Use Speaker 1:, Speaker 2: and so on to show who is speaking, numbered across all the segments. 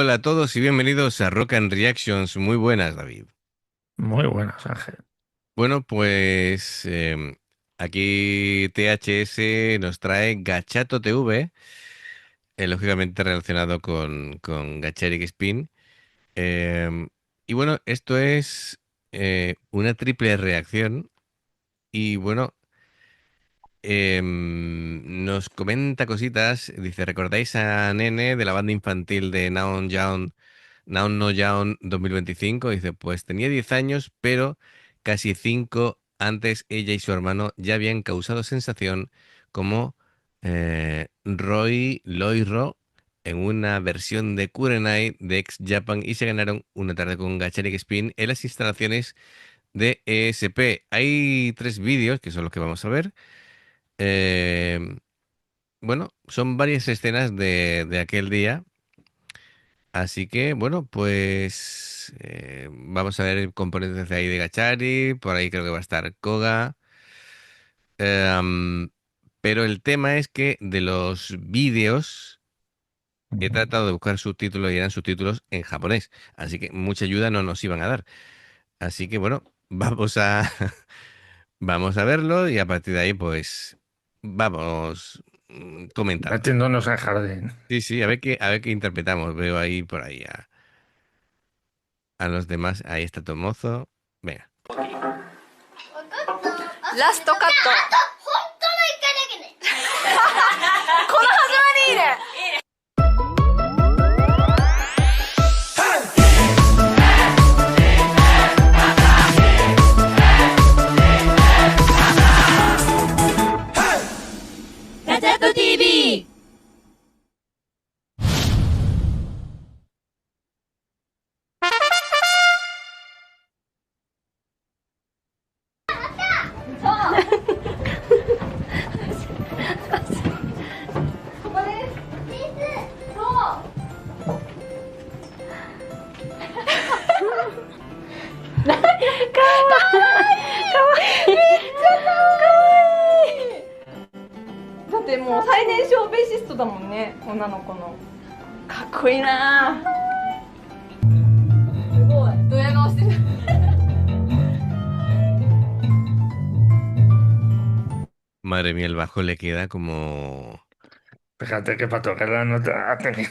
Speaker 1: Hola a todos y bienvenidos a Rock and Reactions. Muy buenas, David.
Speaker 2: Muy buenas, Ángel.
Speaker 1: Bueno, pues aquí THS nos trae Gachato TV, lógicamente relacionado con Gacharik Spin. Em, y bueno, esto es una triple reacción. Y bueno, nos comenta cositas. Dice, ¿recordáis a Nene de la banda infantil de Now No Yaon 2025? Dice, pues tenía 10 años, pero casi 5 antes ella y su hermano ya habían causado sensación como Roy Loiro en una versión de Kurenai de Ex Japan y se ganaron una tarde con Gacharik Spin en las instalaciones de ESP. Hay tres vídeos que son los que vamos a ver. Eh, bueno, son varias escenas de aquel día. Así que, bueno, pues vamos a ver componentes de ahí de Gachari. Por ahí creo que va a estar Koga. Em, pero el tema es que de los vídeos he
Speaker 2: Ujú.
Speaker 1: tratado de buscar subtítulos y eran subtítulos en japonés. Así que mucha ayuda no nos iban a dar. Así que, bueno, vamos a verlo y a partir de ahí, pues vamos comentando.
Speaker 2: Metiéndonos en jardín.
Speaker 1: Sí, sí, a ver qué interpretamos. Veo ahí por ahí a los demás. Ahí está Tomozo. Venga.
Speaker 3: ラストカット。この始まりいいね。ガチャット TV。ここです。そう。だってもう最年少ベーシストだもんね、女の子の。かっこいいな。すごい。ドヤ顔してる。
Speaker 1: Madre mía, el bajo le queda como...
Speaker 2: Fíjate que para tocar la nota ha tenido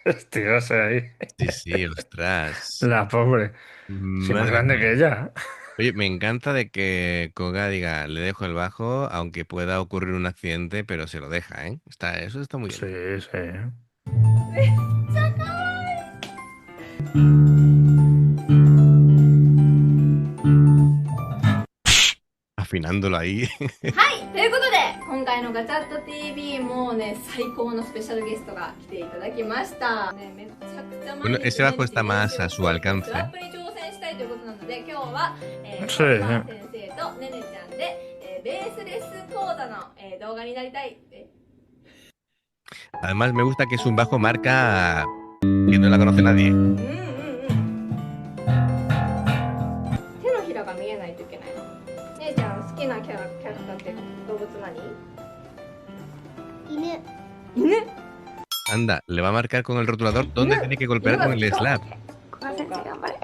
Speaker 2: que estirarse ahí.
Speaker 1: Sí, sí, ostras.
Speaker 2: La pobre. Sí, más
Speaker 1: Madre
Speaker 2: grande
Speaker 1: mía.
Speaker 2: que ella.
Speaker 1: Oye, me encanta de que Koga diga, le dejo el bajo, aunque pueda ocurrir un accidente, pero se lo deja, ¿eh? Eso está muy bien.
Speaker 2: Sí, sí.
Speaker 1: Afinándolo ahí.
Speaker 3: はい、ということで今回のガチャット TV もね最高のスペシャルゲストが来ていただきましたね。めちゃくちゃ毎
Speaker 1: Bueno,
Speaker 3: 日
Speaker 1: ese
Speaker 3: 毎
Speaker 1: bajo
Speaker 3: 日
Speaker 1: está
Speaker 3: 練
Speaker 1: más
Speaker 3: 習
Speaker 1: a
Speaker 3: を
Speaker 1: su
Speaker 3: してト
Speaker 1: alcance.
Speaker 3: ラップに挑戦したいということなので、今日は、
Speaker 2: Sí.
Speaker 3: 小川先生とねねちゃんで、ベースレス講座の、動画になりたい。
Speaker 1: Además, me gusta que es un bajo marca que no la conoce nadie.
Speaker 3: うんうんうん。手のひらが見えないといけないの。姉ちゃん好きなキャラクターって動物何？犬。犬？
Speaker 1: Anda, le va a marcar con el rotulador dónde tiene que golpear con el slap.
Speaker 3: 小川先生頑張れ。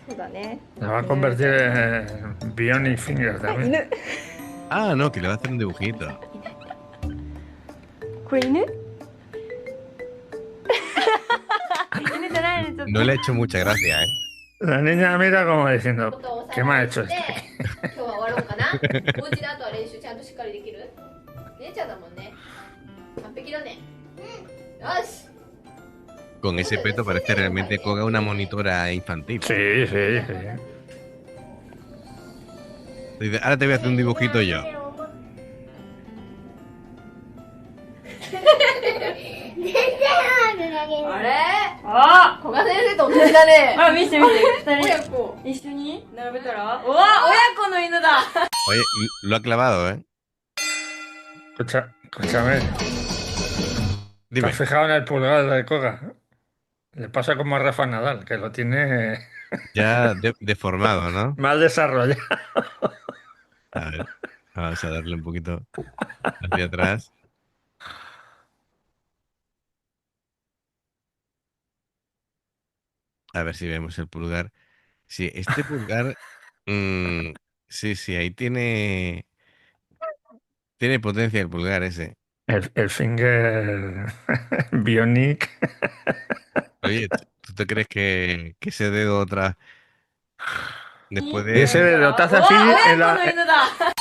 Speaker 3: そうだね。
Speaker 2: La va a convertir en Bionic Finger
Speaker 3: はい、
Speaker 2: también.
Speaker 3: 犬。
Speaker 1: Ah, no, que le va a hacer un dibujito.
Speaker 3: これ犬？犬じゃないね、ちょっと。
Speaker 1: No le ha hecho mucha gracia, ¿eh?
Speaker 2: La niña mira como
Speaker 3: こ
Speaker 2: diciendo,
Speaker 3: とをお
Speaker 2: ¿qué
Speaker 3: さ
Speaker 2: me
Speaker 3: ら
Speaker 2: ha
Speaker 3: い
Speaker 2: hecho
Speaker 3: して
Speaker 2: este?
Speaker 3: 今日は終わろうかな。お家であとは練習ちゃんとしっかりできる？姉ちゃんだもんね。完璧だね。よし。
Speaker 1: Con ese peto parece realmente Koga una monitora infantil.
Speaker 2: Sí, sí, sí.
Speaker 1: Dice, ahora te voy a hacer un dibujito yo.
Speaker 3: あれ？あ、古賀先生と同じだね。
Speaker 4: あ、見せて見せて。二人
Speaker 3: 親子。
Speaker 4: 一緒に並べたらうわ、親子の犬だ。
Speaker 1: Oye, lo ha clavado, ¿eh?
Speaker 2: Escúchame. ¿Te
Speaker 1: Dime.
Speaker 2: has fijado en el pulgar de Koga? Le pasa como a Rafa Nadal, que lo tiene
Speaker 1: Ya deformado, ¿no?
Speaker 2: mal desarrollado.
Speaker 1: A ver, vamos a darle un poquito hacia atrás. A ver si vemos el pulgar. Sí, este pulgar. mm, sí, sí, ahí tiene potencia el pulgar ese.
Speaker 2: El finger bionic.
Speaker 1: Oye, ¿tú te crees que ese dedo otra después
Speaker 2: Y ese
Speaker 1: de...
Speaker 2: dedo te hace
Speaker 4: うわ
Speaker 2: así,
Speaker 4: 親子の犬だ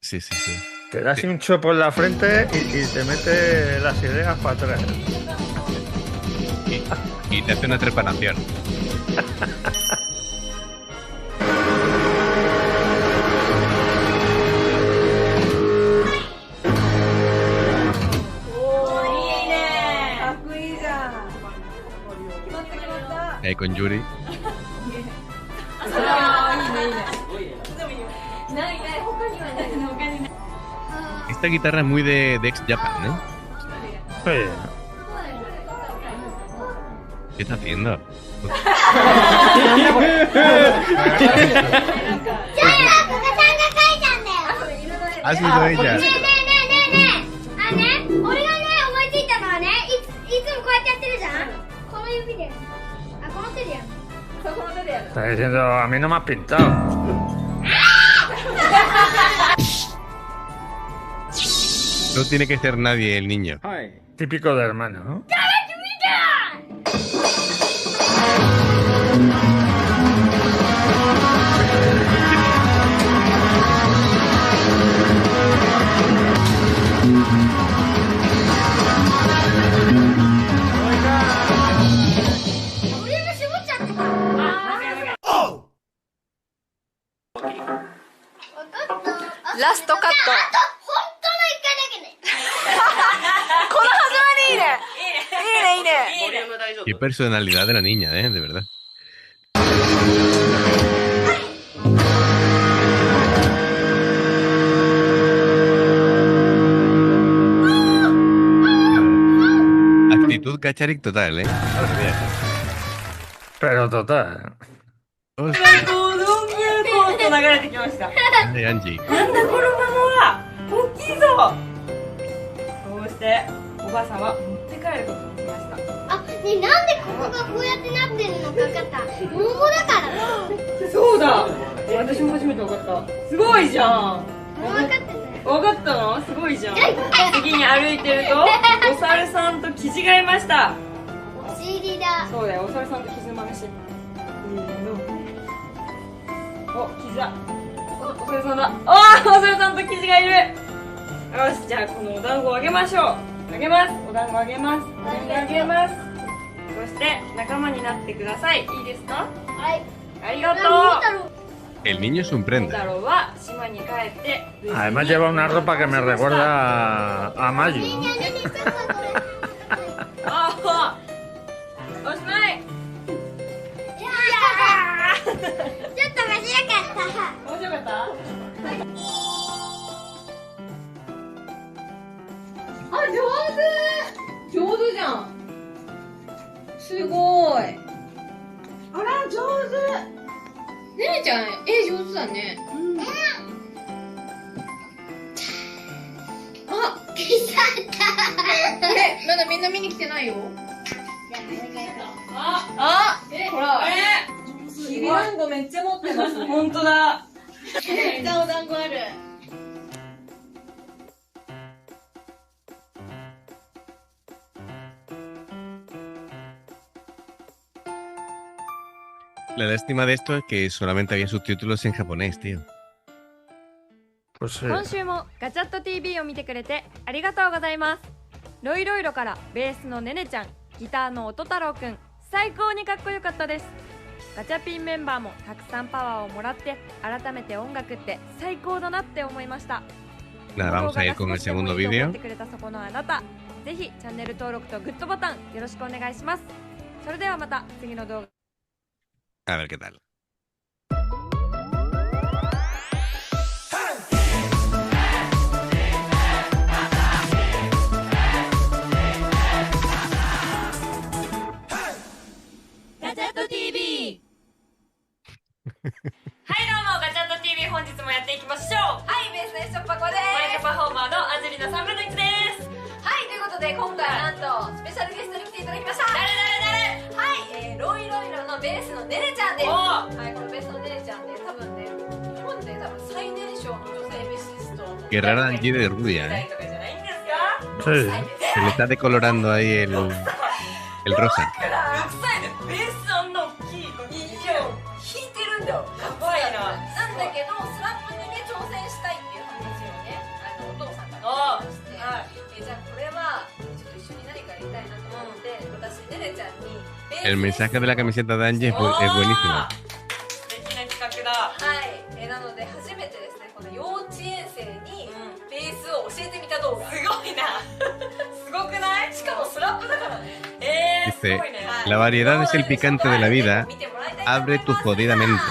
Speaker 1: Sí, sí, sí.
Speaker 2: te da así un chopo en la frente y te mete las ideas para atrás.
Speaker 1: Y te hace una trepanación. Ahí con Yuri. Esta guitarra es muy de Ex Japan, ¿eh?
Speaker 2: Sí.
Speaker 1: ¿Qué está haciendo? Ha sido ella.
Speaker 3: ねえねえねえねえあのね俺がね思いついたのはねいつもこうやってやってるじゃんこの指であこの手でやるそうこの手でやる
Speaker 2: Está diciendo, a mí no me has pintado.
Speaker 1: No tiene que ser nadie el niño.
Speaker 2: Típico de hermano, ¿no?
Speaker 1: Qué personalidad de la niña, ¿eh? De verdad. Actitud Gacharik total, ¿eh? Madre mía.
Speaker 2: Pero total.
Speaker 1: Hostia,
Speaker 4: どんぐりコート流れてきました
Speaker 1: grande Angie.
Speaker 4: なんだこの孫は大きいぞそうしておばあさんは持って帰ることにしました
Speaker 3: あねえなんでここがこうやってなってるのか分かった桃だから
Speaker 4: そうだ私も初めて分かったすごいじゃん
Speaker 3: 分かってたよ
Speaker 4: 分かったのすごいじゃん次に歩いてるとお猿さんとキジがいました
Speaker 3: お尻だ
Speaker 4: そうだよお猿さんとキジの話おキジだお猿さんだお猿さんとキジがいるよしじゃあこのお団子をあげましょうあげますお団子あげますあげますそして仲間になってくださいいいですか
Speaker 3: はい
Speaker 4: ありがとう
Speaker 3: 何だろう
Speaker 1: El niño es un
Speaker 4: 太
Speaker 1: prenda.
Speaker 4: 郎は島に帰って
Speaker 2: Además lleva una ropa que me recuerda a Mayu.
Speaker 3: ねえねえねえちょっとこれ
Speaker 4: あおしまい
Speaker 3: いやーちょっと面白かった
Speaker 4: 面白かったあ、上手上手じゃんすごいあら、上手ねねちゃん、絵上手だねあ、まだみんな見に来てないよあ、ほらきびだんごめっちゃ持ってますねほんとだ
Speaker 3: めっちゃお団子ある
Speaker 1: La lástima de esto es que solamente había subtítulos en japonés, tío.
Speaker 2: Pues sí.
Speaker 5: 今週もガチャット TV を見てくれてありがとうございます。ロイロイロからベースのねねちゃん、ギターの音太郎くん、最高にかっこよかったです。ガチャピンメンバーもたくさんパワーをもらって改めて音楽って最高だなって思いました。
Speaker 1: Nada, vamos a ir con el segundo vídeo.
Speaker 5: 思ってくれたそこのあなた、ぜひチャンネル登録とグッドボタンよろしくお願いします。それではまた次の動画
Speaker 1: A ver qué tal.
Speaker 5: TV
Speaker 4: はいどうもガチャット TV 本日もやっていきましょうはいベースのエストパコですマイクパフォーマーのアジェリの3分の1ですはいということで今回なんとスペシャルゲストに来ていただきました誰はい
Speaker 6: ベースのねねちゃんです。
Speaker 4: お
Speaker 6: はい、このベースのねねちゃんね、多分ね、日本で多分最年少の女性ベーシスト。
Speaker 1: Qué rara Angie de rubia,
Speaker 4: 代
Speaker 1: ¿eh?
Speaker 4: とかじゃないんですか？
Speaker 2: Sí.
Speaker 6: 6歳です。
Speaker 1: Se le está decolorando ahí el rosa.
Speaker 4: 6歳でベースあんな大きい楽器
Speaker 6: いや、弾いてるんだよ。
Speaker 4: やばいな。
Speaker 6: なんだけど、スラップにね、挑戦したいっていう話をね、お父さんが
Speaker 4: あ
Speaker 6: 言ってまして、
Speaker 4: はい
Speaker 6: じゃあこれはちょっと一緒に何かやりたいなと思って、私ねねちゃんにベース
Speaker 1: El mensaje de la camiseta de Angie es, es buenísimo.
Speaker 4: 素敵な企画だ。
Speaker 6: はい、なので初めてですね、この幼稚園生にベースを教えてみた動画。
Speaker 4: すごいな。すごくない？
Speaker 6: しかもスラップだからね。
Speaker 4: すごいね。
Speaker 1: La variedad es el picante de la vida.
Speaker 6: 見てもらいたいと思います。
Speaker 1: Abre tu jodida mente.
Speaker 6: どうぞ。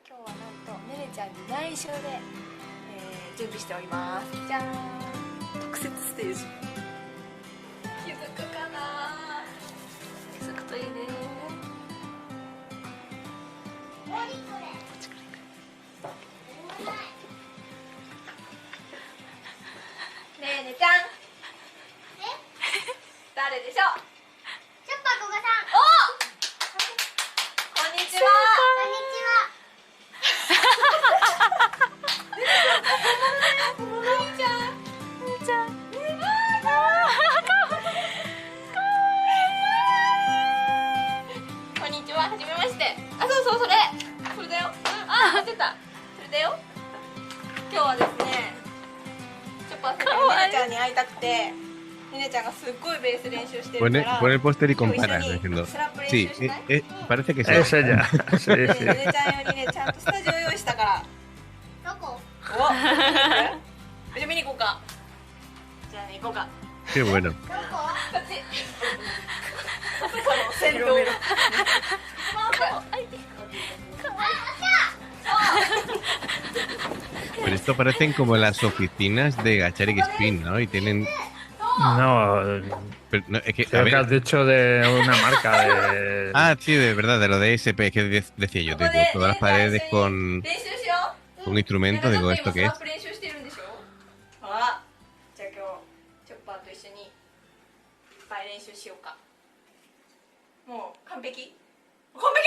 Speaker 6: 今日はなんとねねちゃんに内緒で、準備しております。じゃーん。特設ステージ。気づくかな？気づくといいね。ねえねちゃん。誰でしょう？
Speaker 3: チョッパー古賀さん。
Speaker 6: こんにちは。
Speaker 3: こんにちは。
Speaker 6: こんにちは。はじめまして。あ、そうそう、それだよ。あ、合ってた。それだよ。今日はですね、チョッパーさんにねねちゃんに会いたくて、ねねちゃんがすっごいベース練習してるか
Speaker 1: Pone,
Speaker 6: ら。
Speaker 1: pone el póster y
Speaker 6: 今日一緒
Speaker 1: compara,
Speaker 6: に
Speaker 1: diciendo.
Speaker 6: スラップ練
Speaker 1: Sí,
Speaker 6: 習しない？
Speaker 1: parece que sí.
Speaker 2: Es ella. Sí,
Speaker 6: ね
Speaker 2: sí.
Speaker 6: ねねちゃんよりね、ちゃんとスタジオ用意したから。
Speaker 3: どこ？
Speaker 6: お、じゃあ見に行こうか。じゃあね、行こうか。
Speaker 1: Qué bueno.
Speaker 3: どこ？
Speaker 6: こっち。先頭。
Speaker 1: Pero esto parecen como las oficinas de Gacharik Spin, ¿no? Y tienen...
Speaker 2: No,
Speaker 1: pero no, es que, a
Speaker 2: creo que
Speaker 1: ver...
Speaker 2: has dicho de una marca de...
Speaker 1: Ah, sí, de verdad, de lo de SP, que decía yo, digo, todas las paredes con
Speaker 6: 練習しよう。
Speaker 1: un instrumento, digo, ¿esto qué es?
Speaker 6: スラップ練習してるんでしょ。あ、じゃあ今日チョッパーと一緒にいっぱい練習しようか。もう完璧。完璧。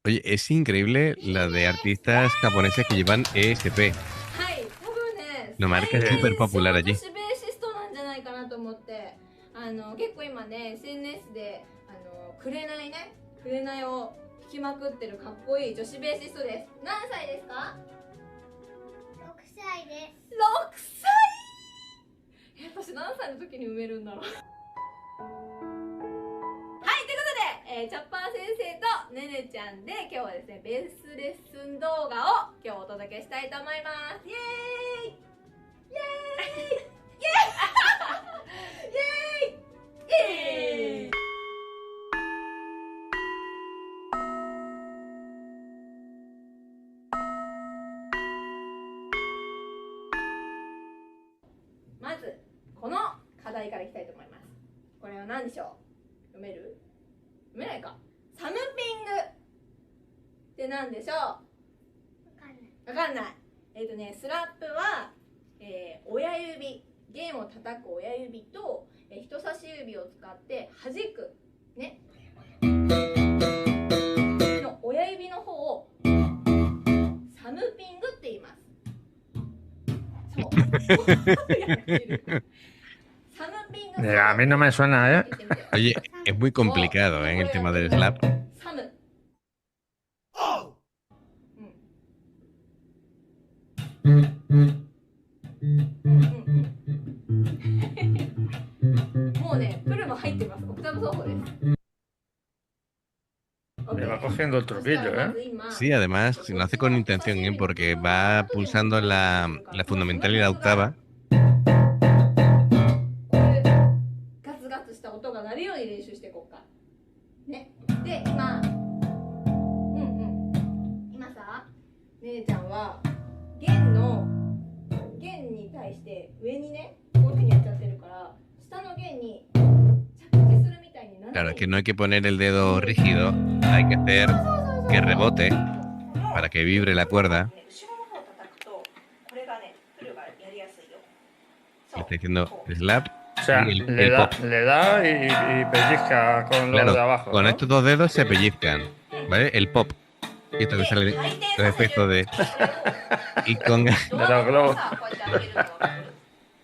Speaker 1: Oye, es increíble la de artistas japoneses que llevan ESP.
Speaker 6: はい、多分ね。
Speaker 1: のマーケ
Speaker 2: ー
Speaker 1: súper popular allí.
Speaker 6: 女子ベーシストなんじゃないかなと思って、結構今ね SNS で紅を弾きまくってるかっこいい女子ベーシストです。何歳ですか
Speaker 3: 6歳です。
Speaker 6: ？6歳。私何歳の時に埋めるんだろう。はい、ということで、チャッパー先生とねねちゃんで今日はですねベースレッスン動画を今日お届けしたいと思います。イエーイイエーイイエーイイエーイ。まずこの課題からいきたいと思います。これは何でしょう？読める？読めないか。サムピングって何でしょう？
Speaker 3: わかんない。
Speaker 6: わかんない。スラップは、親指、弦を叩く親指と、人差し指を使って弾くねの親指の方をサムピングって言います。そう。やってる。サムピング。
Speaker 2: A mí no me suena, ¿eh?
Speaker 1: Oye, es muy complicado, ¿eh? El tema del slap.
Speaker 6: サム。もうね、プルも入ってます。オクターブ奏法です。
Speaker 2: Le va cogiendo el truquillo, ¿eh?
Speaker 1: Sí, además lo hace con intención, ¿eh? Porque va pulsando la fundamental y la octava.
Speaker 6: ガツガツした音が鳴るように練習していこうか。ね。で、今さ、ねねちゃんは弦に対して上にね、こういう風にやっちゃってるから、下の弦に着地するみたいにならない。
Speaker 1: Claro, es que no hay que poner el dedo rígido, hay que hacer que rebote para que vibre la cuerda.
Speaker 6: 後ろの方を叩くと、これがね、プルがやりやすいよ。そ
Speaker 1: Le está diciendo slap.
Speaker 2: O sea,
Speaker 1: y el
Speaker 2: le da,
Speaker 1: pop.
Speaker 2: le da y pellizca con los
Speaker 1: Claro,
Speaker 2: de abajo.
Speaker 1: con
Speaker 2: ¿no?
Speaker 1: estos dos dedos se pellizcan, ¿vale? El pop. Y esto que sale los efectos de... Y con,
Speaker 2: でだから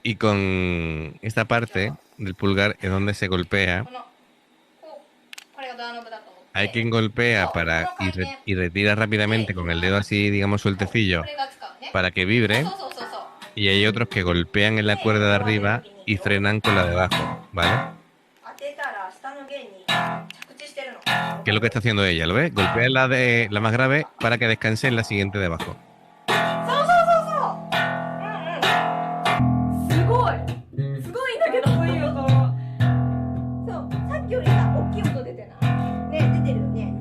Speaker 1: y con esta parte del pulgar es donde se golpea.
Speaker 6: これがドアノブだと思って
Speaker 1: Hay quien golpea y retira rápidamente con el dedo así, digamos, sueltecillo
Speaker 6: これが使うね
Speaker 1: para que vibre.
Speaker 6: そうそうそうそう
Speaker 1: Y hay otros que golpean en la cuerda de arriba y frenan con la de abajo, ¿vale?
Speaker 6: 当てたら下の弦に着地してるの
Speaker 1: ¿Qué es lo que está haciendo ella? ¿Lo ves? Golpea la más grave para que descanse en la siguiente de abajo.
Speaker 4: すごいすごいんだけどそういう音
Speaker 6: そうさっきよりさ大きい音出てないね出てるよね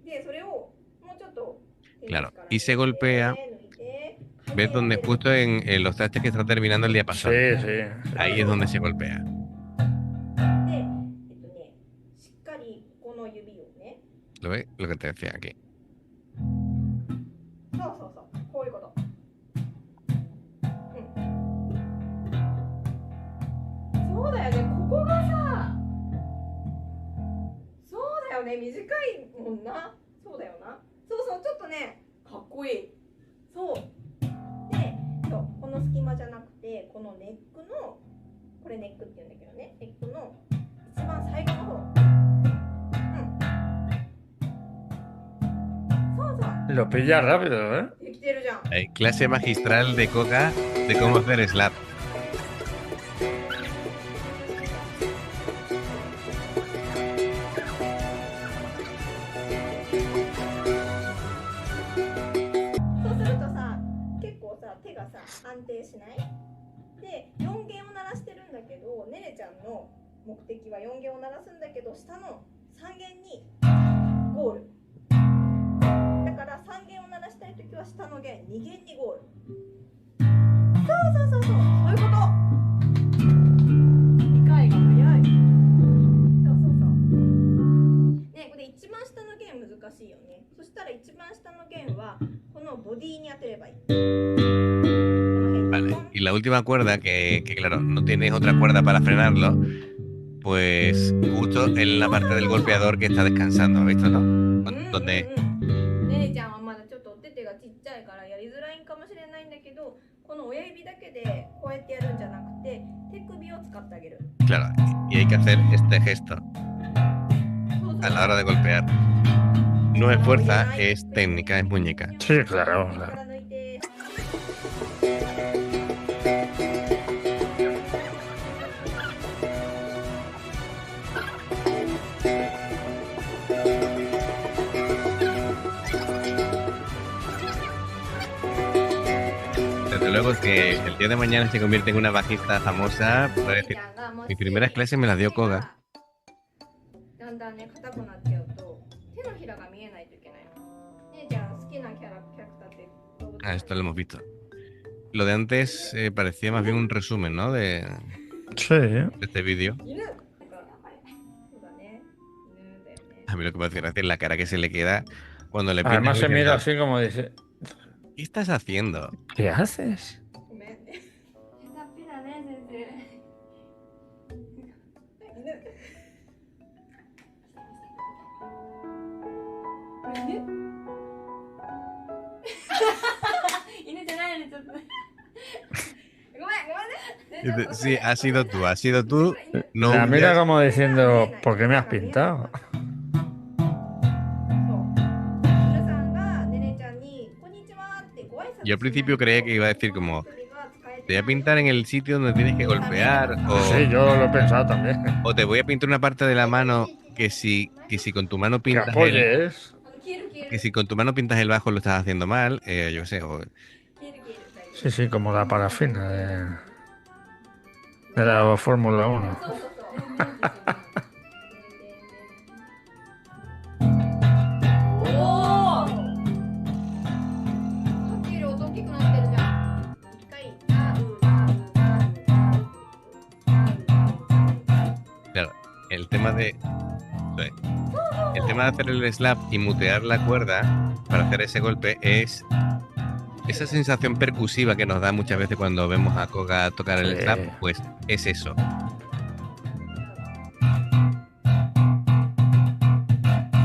Speaker 6: でそれをもうちょっと
Speaker 1: Claro. Y se golpea. ¿Ves donde justo en los trastes que está terminando el diapasón?
Speaker 2: Sí, sí.
Speaker 1: Ahí es donde se golpea.
Speaker 6: でしっかりこの指をね
Speaker 1: ¿Lo ves? Lo que te decía aquí.
Speaker 6: そうそうそうこういうことそうだよねここがさそうだよね短いもんなそうだよなそうそうちょっとねかっこいいそうでそうこの隙間じゃなくてこのネックのこれネックって言うんだけどねネックの一番最後の方そうそう
Speaker 2: Lo pilla rápido, ¿eh?
Speaker 6: できてるじゃん
Speaker 1: Clase magistral de Coca de cómo hacer slap.
Speaker 6: そうするとさ結構さ手がさ安定しないで4弦を鳴らしてるんだけどねねちゃんの目的は4弦を鳴らすんだけど下の3弦にゴールだから3弦を鳴らしたいときは下の弦2弦にゴールそうそうそうそうそういうこと理解が早いそうそうそうねこれ一番下の弦難しいよねそしたら一番下の弦はこのボディに当てればいい
Speaker 1: Vale. Y la última cuerda, que claro, no tienes otra cuerda para frenarlo, pues justo en la parte del golpeador que está descansando, ¿has visto, no? Donde
Speaker 6: ねねちゃんはまだちょっとお手手がちっちゃいからやりづらいんかもしれないんだけどこの親指だけでこうやってやるんじゃなくて手首を使ってあげる
Speaker 1: Claro, y hay que hacer este gesto a la hora de golpear. No es fuerza, es técnica, es muñeca.
Speaker 2: Sí, claro, claro.
Speaker 6: 力抜いて
Speaker 1: Desde luego que el día de mañana se convierte en una bajista famosa. Puedo decir, mis primeras clases me las dio Koga.
Speaker 6: だんだんね硬くなっちゃうと手のひらが見えないといけないのねねちゃん好きなキャラクターって動物
Speaker 1: Ah, esto lo hemos visto. Lo de antes parecía más bien un resumen, ¿no? De
Speaker 2: Sí.
Speaker 1: este vídeo.
Speaker 6: 犬そうだね犬だよね
Speaker 1: A mí lo que me hace gracia es la cara que se le queda cuando le pintan
Speaker 2: Además se
Speaker 1: el
Speaker 2: mira
Speaker 1: diseñador.
Speaker 2: así como dice,
Speaker 1: ¿Qué estás haciendo?
Speaker 2: ¿qué haces?
Speaker 6: ごめんね
Speaker 4: 下手っぴだね先生
Speaker 6: 犬
Speaker 4: 犬じゃないのにちょっと
Speaker 6: ごめんね
Speaker 1: Dice, sí, has sido tú, has sido tú. No
Speaker 2: La mira
Speaker 1: huyas.
Speaker 2: como diciendo, ¿por qué me has pintado?
Speaker 6: そう犬さんがねねちゃんにこんにちはってご挨拶
Speaker 1: Yo al principio creía que iba a decir como,
Speaker 6: 首が使えて
Speaker 1: te voy a pintar en el sitio donde tienes que golpear,
Speaker 2: Sí, yo lo he pensado también.
Speaker 1: o te voy a pintar una parte de la mano que si con tu mano
Speaker 2: Que
Speaker 1: pintas el,
Speaker 2: apoyes.
Speaker 6: 消える消える
Speaker 1: que si con tu mano pintas el bajo lo estás haciendo mal, yo qué sé, o-
Speaker 6: 消える消える大丈夫
Speaker 2: Sí, sí, como la parafina de la Fórmula 1.
Speaker 6: そうそうそうおおかける音大きくなってるじゃん一回
Speaker 1: claro, el tema de el tema de hacer el slap y mutear la cuerda para hacer ese golpe es esa sensación percusiva que nos da muchas veces cuando vemos a Koga tocar el
Speaker 2: Sí.
Speaker 1: clap, pues es eso.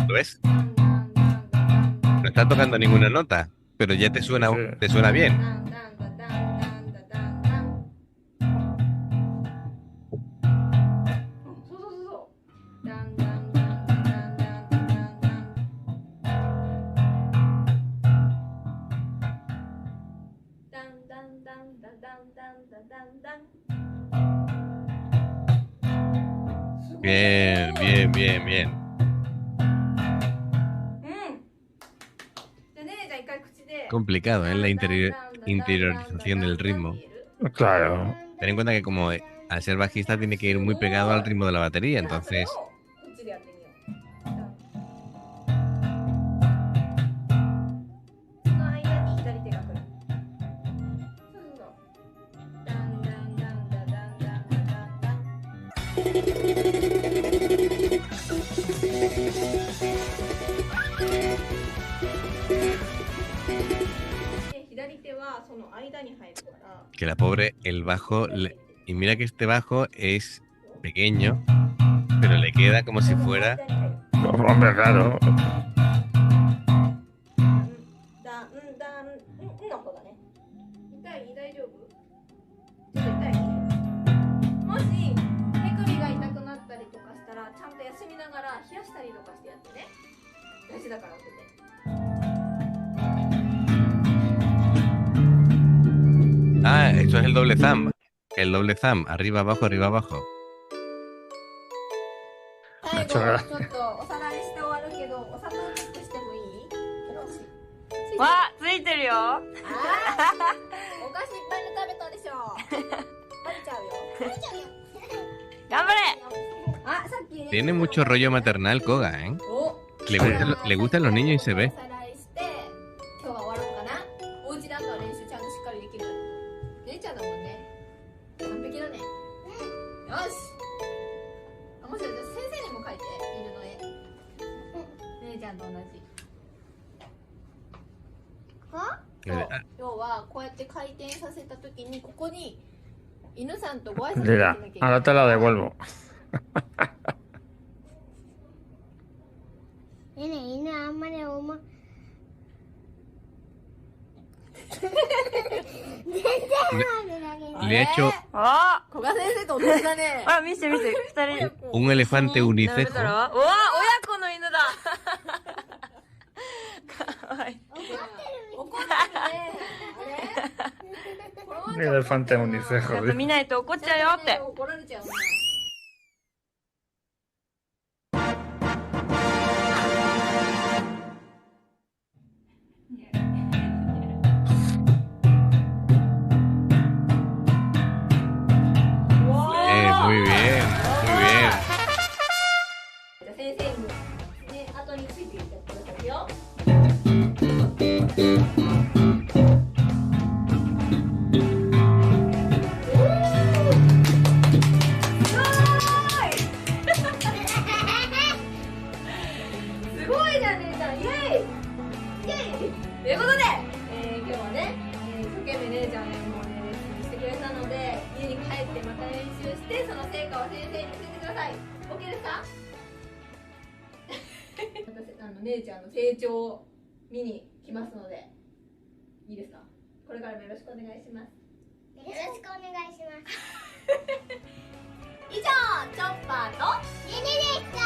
Speaker 1: ¿Lo ves? No está tocando ninguna nota, pero ya te suena,
Speaker 2: Sí.
Speaker 1: te suena bien. Bien, bien, bien, bien.
Speaker 6: じゃあねねちゃん一回口で
Speaker 1: Complicado, ¿eh? La interiorización del ritmo.
Speaker 2: Claro.
Speaker 1: Ten en cuenta que como al ser bajista tiene que ir muy pegado al ritmo de la batería, entonces
Speaker 6: こっちでやってみようその間に左手が来るそうそうそうダンダンダンダダンダンダンダンで左手はその間に入るから
Speaker 1: que la pobre, el bajo, y mira que este bajo es pequeño, pero le queda como si fuera...
Speaker 2: Hombre, claro.
Speaker 6: だんだんの方だね痛い大丈夫ちょっと痛いもし手首が痛くなったりとかしたらちゃんと休みながら冷やしたりとかしてやってね大事だからってね
Speaker 1: Ah, esto es el doble thumb. El doble thumb, arriba, abajo, arriba, abajo.
Speaker 6: 最後ちょっとおさらいして終わるけどお砂糖チェックしてもいい？
Speaker 5: わ、ついてるよ。
Speaker 6: お菓子いっぱいに食べたでしょ食べちゃうよ食べちゃうよ
Speaker 5: 頑張れ。
Speaker 6: あ、さっきね
Speaker 1: Tiene mucho rollo maternal, Koga, ¿eh?
Speaker 6: お
Speaker 1: Le gustan los niños y se ve.
Speaker 6: おさらいして今日は終わろうかなお家であとは練習ちゃんとしっかりできる姉ちゃんだもんね完璧だねよしあ、もしかして先生にも描いて犬の絵姉ちゃんと同じそう要はこうやって回転させた時にここに犬さんとご挨拶できなきゃ
Speaker 2: Mira,
Speaker 6: いけない
Speaker 2: ahora te la devuelvo.
Speaker 3: ねえねえ犬あんまりおま全然ハードだけど
Speaker 1: Le ha hecho
Speaker 5: あ、
Speaker 6: 古賀先生と同じだね
Speaker 5: あ、見せて見せて、二人。
Speaker 1: un elefante
Speaker 5: 並べ
Speaker 1: unicejo.
Speaker 5: たら、うわ、親子の犬だ。かわいい。
Speaker 6: 怒ってるねあれ
Speaker 2: Elefante unicejo.
Speaker 5: やっぱ見ないと怒っちゃうよって。
Speaker 6: 怒られちゃうね
Speaker 1: Muy bien, muy bien.
Speaker 6: じゃあ先生にもね後についていってくださいよ すごいじゃん姉ちゃんイエイイエイということで、今日はね、一生懸命姉ちゃんねもうねレッスンしてくれたので家に帰ってまた練習してその成果を先生に見せてください OK ですか私姉ちゃんの成長を見に来ますのでいいですかこれからもよろしくお願いします
Speaker 3: よろしくお願いします
Speaker 6: 以上チョッパーと
Speaker 3: ねねでした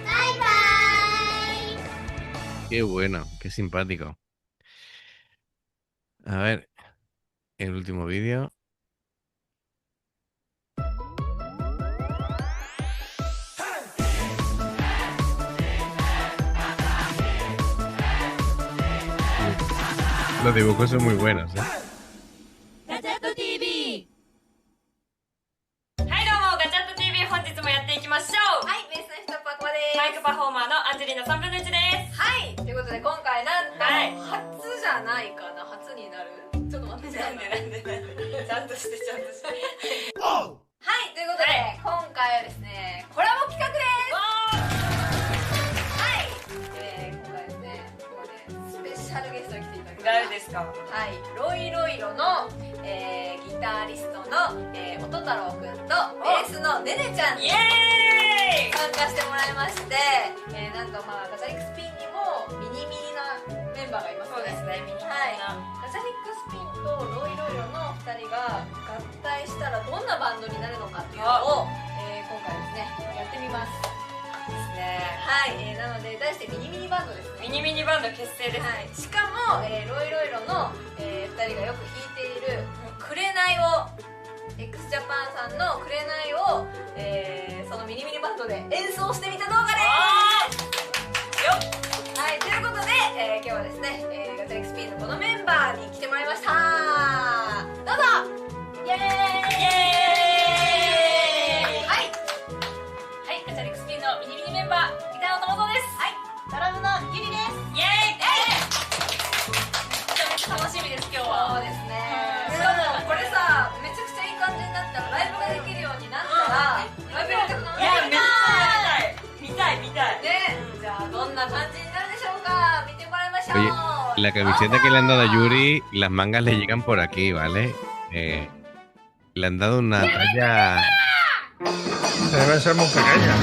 Speaker 3: バイバイ
Speaker 1: Qué bueno, qué simpático. A ver, el último vídeo. Los dibujos son muy buenos, ¿eh?
Speaker 5: ガチャット TV。はいどうも、ガチャット TV 本日もやっていきましょう。
Speaker 6: はいベースの人パコです
Speaker 5: マイクパフォーマーのアンジェリーナ3分の1です。
Speaker 6: はいということで今回なんと、
Speaker 5: はい
Speaker 6: 初じゃないかな初になるちょっと待って
Speaker 5: なんでちゃんとしてちゃんとして。
Speaker 6: はいということで、今回はですねコラボ企画ですはい、今回ですねここでスペシャルゲストに来ていただきました
Speaker 5: 誰ですか？
Speaker 6: ははい、ロイロイロの、ギタリストの、音太郎くんとベースのねねちゃんに
Speaker 4: イエーイ。
Speaker 6: 参加してもらいまして、なんとまあガチャリックスピンにもミニミニなメンバーがいます
Speaker 4: そうですね、ミニ
Speaker 6: はい
Speaker 4: な。
Speaker 6: ガチャリックスピンとロイロイロの2人が合体したらどんなバンドになるのかっていうのを、今回ですねやってみます
Speaker 4: ですね。
Speaker 6: はい、なので題してミニミニバンドですね。
Speaker 4: ミニミニバンド結成です。
Speaker 6: はい、しかも、ロイロイロの、2人がよく弾いている「紅」を x ジャパンさんの「紅」を、そのミニミニバンドで演奏してみた動画ですよっ。はい、ということで、今日はですね、ガチャリックスピンのこのメンバーに来てもらいました。どうぞイエーイ。
Speaker 4: イエーイ。
Speaker 6: はい、
Speaker 4: はい、ガチャリックスピンのミニミニメンバー、ギターの友蔵です。
Speaker 6: はい、ドラムのゆりです。
Speaker 4: イエーイ。めちゃめちゃ楽しみです、今日は。
Speaker 6: そうですね。しかもこれさ、めちゃくちゃいい感じになったらライブができるようになったら、ライブやりたくなる。
Speaker 4: いや、めっちゃやりたい。見たい。
Speaker 6: ね、じゃあどんな感じになるでしょうか。見てもらいましょう。
Speaker 1: Oye, la camiseta que le han dado a Yuri, las mangas le llegan por aquí, ¿vale? Le han dado una talla.
Speaker 2: Debe ser muy pequeña.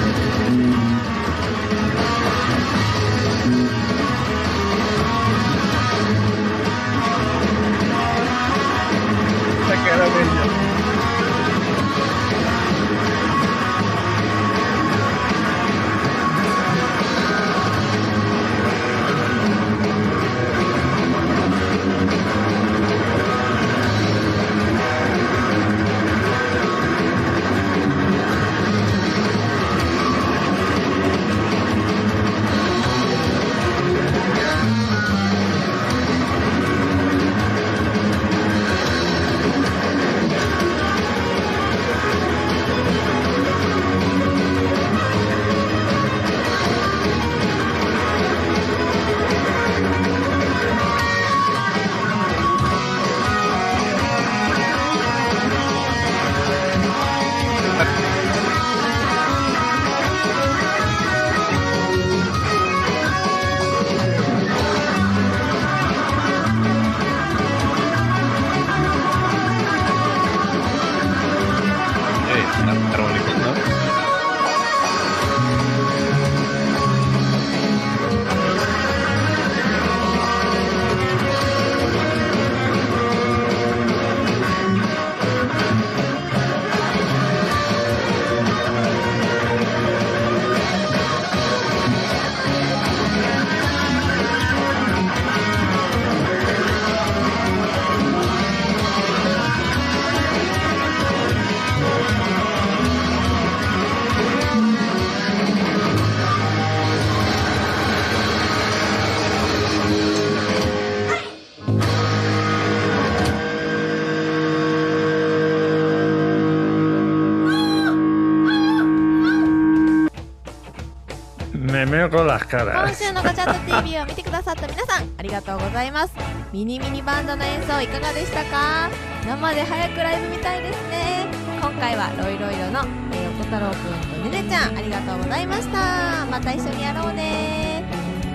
Speaker 2: Te queda bella.
Speaker 1: Armónicos, ¿no?
Speaker 2: Me meo con las
Speaker 7: 今
Speaker 2: caras.
Speaker 7: 週のガチャット TV を見てくださった皆さんありがとうございます。ミニミニバンドの演奏いかがでしたか？生で早くライブ見たいですね。今回はロイロイロの、音太郎くんとねねちゃんありがとうございました。また一緒にやろうね。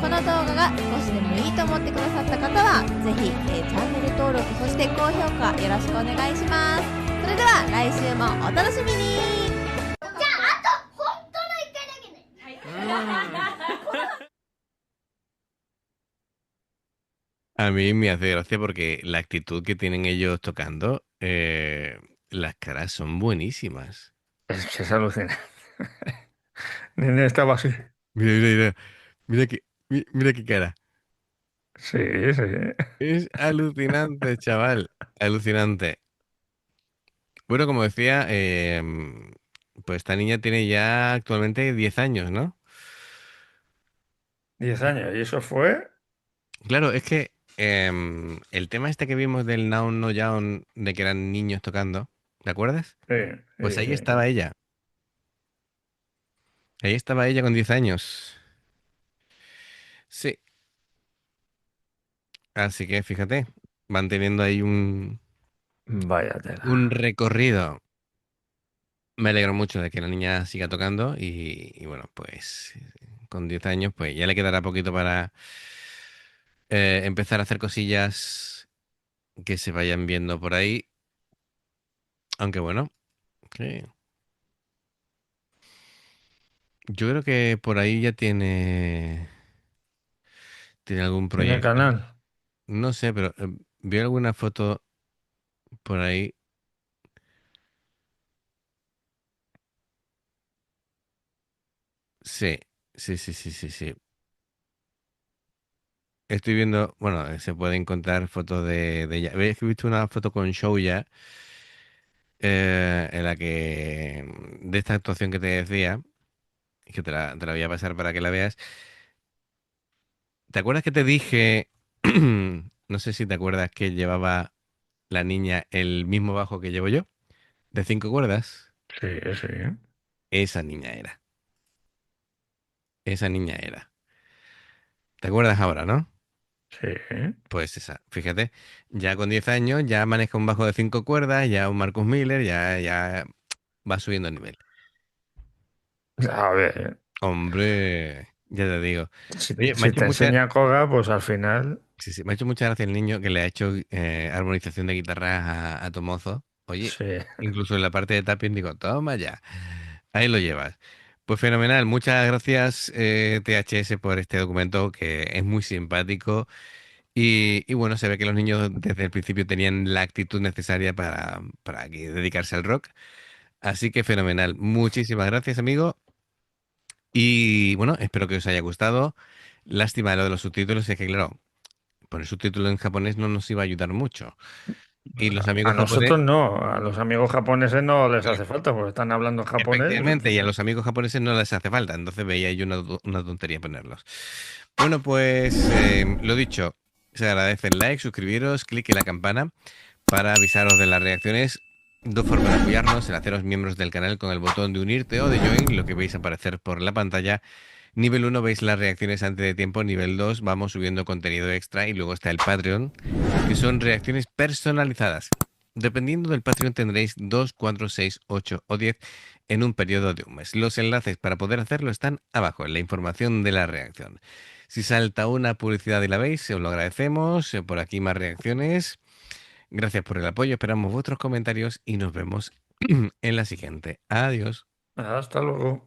Speaker 7: この動画が少しでもいいと思ってくださった方はぜひ、チャンネル登録そして高評価よろしくお願いします。それでは来週もお楽しみに。
Speaker 3: じゃああと本当の1回だけね。
Speaker 1: A mí me hace gracia porque la actitud que tienen ellos tocando, las caras son buenísimas.
Speaker 2: Es que es alucinante. Nene estaba así.
Speaker 1: Mira, mira, mira, mira qué cara.
Speaker 2: Sí, sí.
Speaker 1: Es alucinante, chaval. Alucinante. Bueno, como decía, pues esta niña tiene ya actualmente 10 años, ¿no?
Speaker 2: 10 años. ¿Y eso fue?
Speaker 1: Claro, es que el tema este que vimos del Now No Yaon, de que eran niños tocando, ¿te acuerdas?
Speaker 2: Sí.
Speaker 1: Pues
Speaker 2: sí,
Speaker 1: ahí
Speaker 2: sí.
Speaker 1: estaba ella. Ahí estaba ella con 10 años. Sí. Así que fíjate, van teniendo ahí
Speaker 2: Vaya tela.
Speaker 1: un recorrido. Me alegro mucho de que la niña siga tocando y bueno, pues con 10 años pues ya le quedará poquito para empezar a hacer cosillas que se vayan viendo por ahí. Aunque bueno, sí. Yo creo que por ahí ya tiene algún
Speaker 2: Tiene
Speaker 1: proyecto.
Speaker 2: canal.
Speaker 1: No sé, pero vi alguna foto por ahí. Sí, sí, sí, sí, sí, sí. Estoy viendo, bueno, se pueden encontrar fotos de ella. ¿Ves que he visto una foto con Shouya en la que, de esta actuación que te decía, que te la voy a pasar para que la veas. ¿Te acuerdas que te dije, no sé si te acuerdas que llevaba la niña el mismo bajo que llevo yo, de 5 cuerdas?
Speaker 2: Sí, sí,
Speaker 1: Esa niña era, esa niña era. ¿Te acuerdas ahora, no?
Speaker 2: sí.
Speaker 1: Pues esa, fíjate, ya con 10 años ya maneja un bajo de 5 cuerdas, ya un Marcus Miller, ya va subiendo el nivel.
Speaker 2: A ver,
Speaker 1: Hombre, ya te digo. Oye,
Speaker 2: si te enseña Koga, pues al final,
Speaker 1: sí, sí, me ha hecho mucha gracia el niño que le ha hecho armonización de guitarras a Tomozo. Oye,
Speaker 2: sí.
Speaker 1: incluso en la parte de tapping digo, toma ya, ahí lo llevas. Pues fenomenal, muchas gracias THS por este documento que es muy simpático y bueno, se ve que los niños desde el principio tenían la actitud necesaria para dedicarse al rock. Así que fenomenal, muchísimas gracias amigo y bueno, espero que os haya gustado. Lástima lo de los subtítulos, es que claro, poner subtítulos en japonés no nos iba a ayudar mucho. Y los
Speaker 2: A
Speaker 1: amigos japoneses,
Speaker 2: nosotros no, a los amigos japoneses no les hace falta porque están hablando en japonés.
Speaker 1: efectivamente, y a los amigos japoneses no les hace falta, entonces veía yo una tontería ponerlos. Bueno, pues lo dicho, se agradece el like, suscribiros, clic en la campana para avisaros de las reacciones. Dos formas de apoyarnos, el haceros miembros del canal con el botón de unirte o de join, lo que veis aparecer por la pantalla. Nivel 1 veis las reacciones antes de tiempo, nivel 2 vamos subiendo contenido extra y luego está el Patreon, que son reacciones personalizadas. Dependiendo del Patreon tendréis 2, 4, 6, 8 o 10 en un periodo de un mes. Los enlaces para poder hacerlo están abajo en la información de la reacción. Si salta una publicidad y la veis, os lo agradecemos. Por aquí más reacciones. Gracias por el apoyo, esperamos vuestros comentarios y nos vemos en la siguiente. Adiós.
Speaker 2: Hasta luego.